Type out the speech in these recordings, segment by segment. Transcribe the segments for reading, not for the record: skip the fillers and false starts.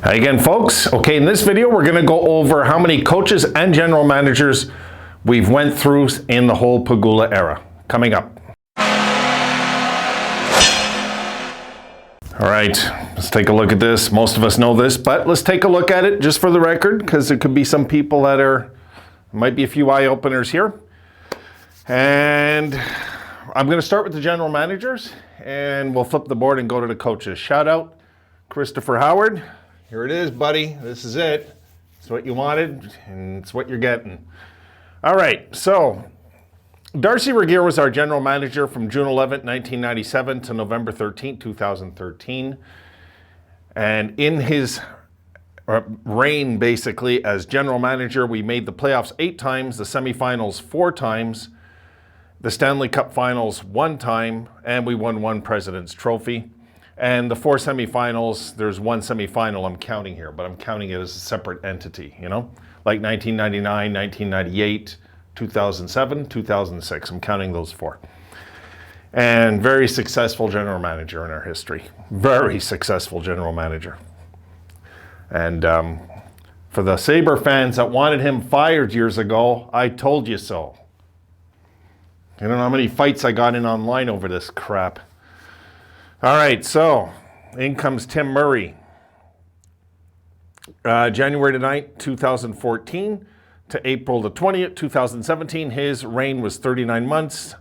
Hi again, folks. Okay, in this video, we're going to go over how many coaches and general managers we've went through in the whole Pegula era. Coming up. All right, let's take a look at this. Most of us know this, but let's take a look at it just for the record, because there could be some people that might be a few eye openers here. And I'm going to start with the general managers, and we'll flip the board and go to the coaches. Shout out Christopher Howard. Here it is, buddy. This is it. It's what you wanted, and it's what you're getting. All right, so Darcy Regier was our general manager from June 11, 1997 to November 13, 2013. And in his reign, basically, as general manager, we made the playoffs 8 times, the semifinals 4 times, the Stanley Cup Finals 1 time, and we won 1 President's Trophy. And the 4 semifinals, there's 1 semifinal I'm counting here, but I'm counting it as a separate entity, you know? Like 1999, 1998, 2007, 2006. I'm counting those 4. And very successful general manager in our history. Very successful general manager. And for the Sabre fans that wanted him fired years ago, I told you so. You don't know how many fights I got in online over this crap. All right, so in comes Tim Murray. January 9th, 2014 to April the 20th, 2017. His reign was 39 months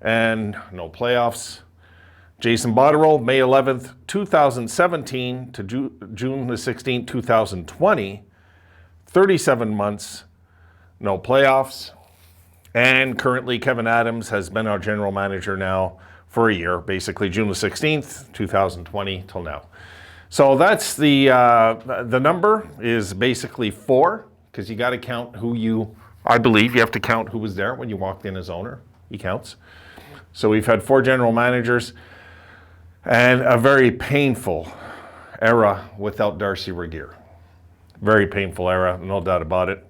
and no playoffs. Jason Botterill, May 11th, 2017 to June the 16th, 2020. 37 months, no playoffs. And currently Kevin Adams has been our general manager now for a year, basically June the 16th, 2020 till now. So that's the number is basically 4, because you got to count I believe you have to count who was there when you walked in as owner. He counts. So we've had 4 general managers and a very painful era without Darcy Regier. Very painful era, no doubt about it.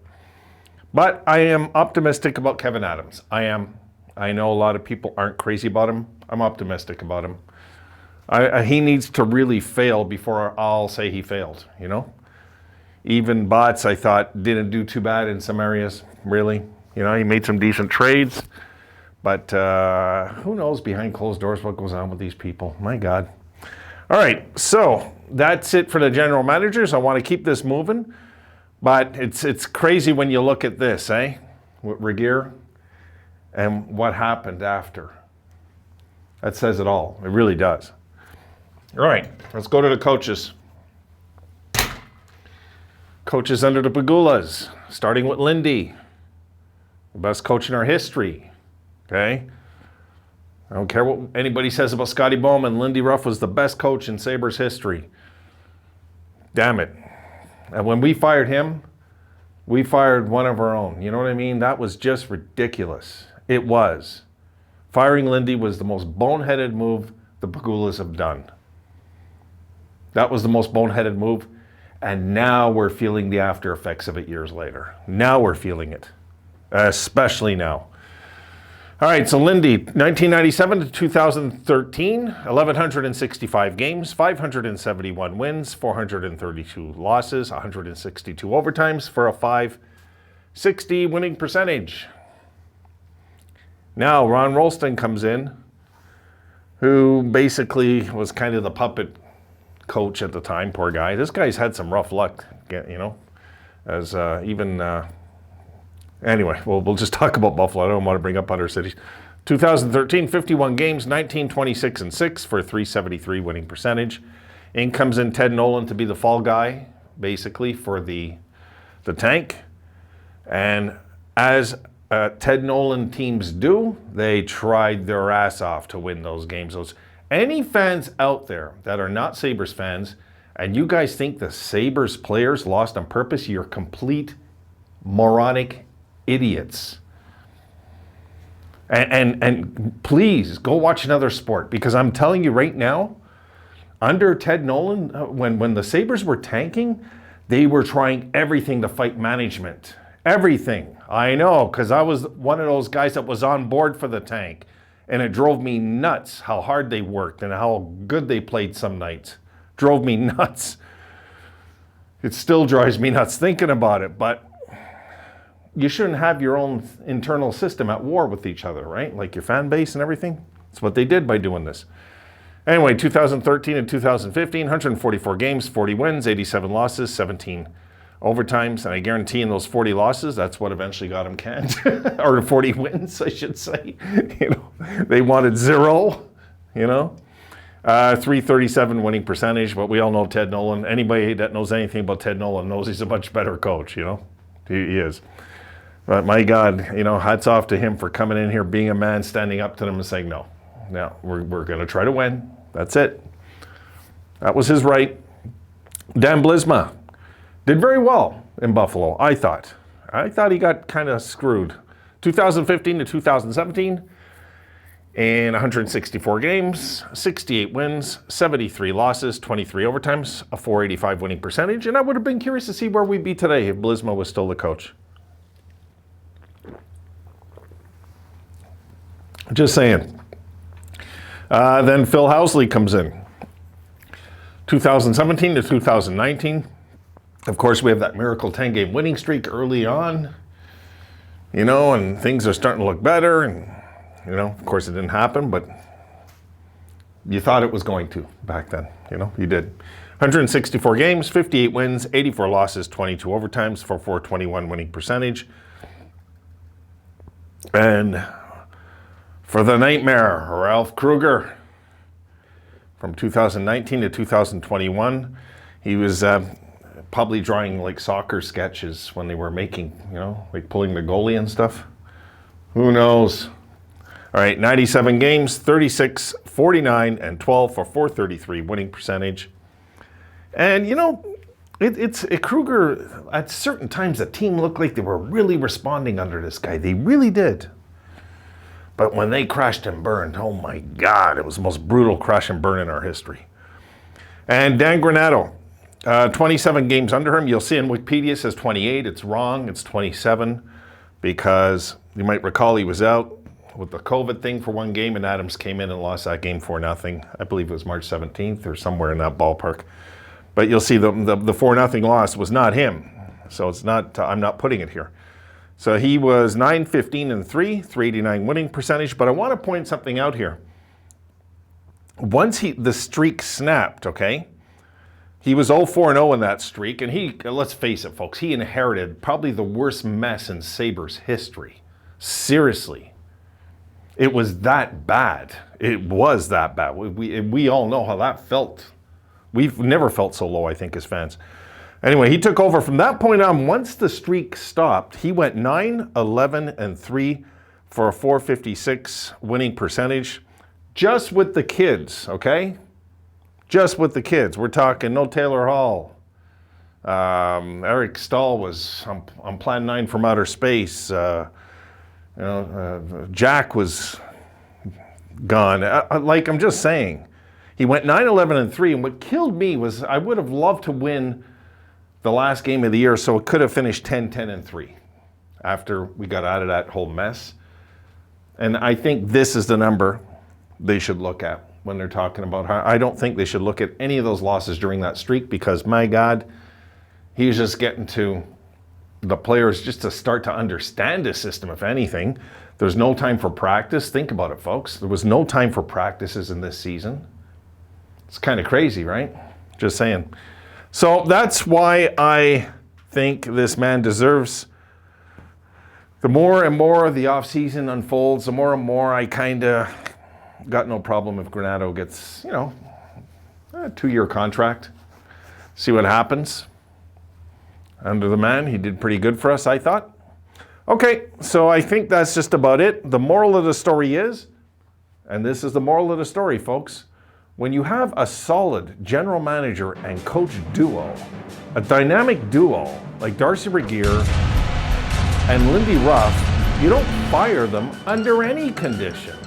But I am optimistic about Kevin Adams. I am. I know a lot of people aren't crazy about him. I'm optimistic about him. He needs to really fail before I'll say he failed, you know? Even Bots, I thought, didn't do too bad in some areas, really. You know, he made some decent trades. But who knows behind closed doors what goes on with these people? My God. All right, so that's it for the general managers. I want to keep this moving. But it's crazy when you look at this, eh? With Regier and what happened after. That says it all. It really does. All right, let's go to the coaches. Coaches under the Pegulas, starting with Lindy, the best coach in our history. Okay? I don't care what anybody says about Scotty Bowman. Lindy Ruff was the best coach in Sabres history. Damn it. And when we fired him, we fired one of our own. You know what I mean? That was just ridiculous. It was. Firing Lindy was the most boneheaded move the Pegulas have done. That was the most boneheaded move. And now we're feeling the after effects of it years later. Now we're feeling it. Especially now. All right, so Lindy, 1997 to 2013, 1,165 games, 571 wins, 432 losses, 162 overtimes for a .560 winning percentage. Now, Ron Rolston comes in, who basically was kind of the puppet coach at the time, poor guy. This guy's had some rough luck, you know, as anyway, we'll just talk about Buffalo. I don't want to bring up other cities. 2013, 51 games, 19, 26, and 6 for a .373 winning percentage. In comes in Ted Nolan to be the fall guy, basically, for the tank. And as Ted Nolan teams do, they tried their ass off to win those games. Any fans out there that are not Sabres fans, and you guys think the Sabres players lost on purpose, you're complete moronic idiots. And please go watch another sport, because I'm telling you right now, under Ted Nolan, when the Sabres were tanking, they were trying everything to fight management. Everything. I know, because I was one of those guys that was on board for the tank. And it drove me nuts how hard they worked and how good they played some nights. Drove me nuts. It still drives me nuts thinking about it, but you shouldn't have your own internal system at war with each other, right? Like your fan base and everything. That's what they did by doing this. Anyway, 2013 and 2015, 144 games, 40 wins, 87 losses, 17 overtimes. And I guarantee in those 40 losses, that's what eventually got him canned. Or 40 wins, I should say. You know, they wanted 0, you know. 337 winning percentage, but we all know Ted Nolan. Anybody that knows anything about Ted Nolan knows he's a much better coach, you know. He is. But my God, you know, hats off to him for coming in here, being a man, standing up to them and saying, no, we're going to try to win. That's it. That was his right. Dan Blisma did very well in Buffalo, I thought. I thought he got kind of screwed. 2015 to 2017, in 164 games, 68 wins, 73 losses, 23 overtimes, a 485 winning percentage. And I would have been curious to see where we'd be today if Blisma was still the coach. Just saying. Then Phil Housley comes in. 2017 to 2019. Of course, we have that miracle 10-game winning streak early on. You know, and things are starting to look better. And, you know, of course, it didn't happen, but you thought it was going to back then. You know, you did. 164 games, 58 wins, 84 losses, 22 overtimes for 421 winning percentage. And for the nightmare, Ralph Krueger, from 2019 to 2021, he was probably drawing like soccer sketches when they were making, you know, like pulling the goalie and stuff. Who knows? All right, 97 games, 36, 49, and 12 for 433 winning percentage. And, you know, Krueger, at certain times, the team looked like they were really responding under this guy. They really did. But when they crashed and burned, oh my God, it was the most brutal crash and burn in our history. And Dan Granato, 27 games under him. You'll see in Wikipedia it says 28. It's wrong. It's 27 because you might recall he was out with the COVID thing for one game, and Adams came in and lost that game 4-0. I believe it was March 17th or somewhere in that ballpark. But you'll see the 4-0 loss was not him. So it's not, I'm not putting it here. So he was 9-15-3, 389 winning percentage. But I want to point something out here. Once the streak snapped, okay, he was 0-4-0 in that streak. And let's face it, folks, he inherited probably the worst mess in Sabres history. Seriously. It was that bad. It was that bad. We all know how that felt. We've never felt so low, I think, as fans. Anyway, he took over from that point on. Once the streak stopped, he went 9-11-3 for a 456 winning percentage, just with the kids, okay? Just with the kids. We're talking no Taylor Hall. Eric Stahl was on Plan 9 from outer space. Jack was gone. Like, I'm just saying. He went 9-11-3, and what killed me was I would have loved to win the last game of the year, so it could have finished 10-10-3 after we got out of that whole mess. And I think this is the number they should look at when they're talking about how. I don't think they should look at any of those losses during that streak because, my God, he was just getting to the players just to start to understand the system, if anything. There's no time for practice. Think about it, folks. There was no time for practices in this season. It's kind of crazy, right? Just saying. So that's why I think this man deserves, the more and more the offseason unfolds, the more and more I kind of got no problem if Granato gets, you know, a 2-year contract. See what happens. Under the man, he did pretty good for us, I thought. Okay, so I think that's just about it. The moral of the story is, and this is the moral of the story, folks, when you have a solid general manager and coach duo, a dynamic duo like Darcy Regier and Lindy Ruff, you don't fire them under any conditions.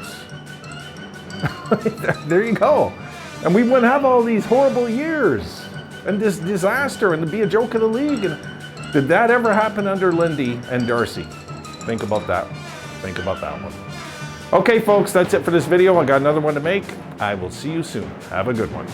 There you go. And we wouldn't have all these horrible years and this disaster and to be a joke of the league. And did that ever happen under Lindy and Darcy? Think about that. Think about that one. Okay, folks, that's it for this video. I got another one to make. I will see you soon. Have a good one.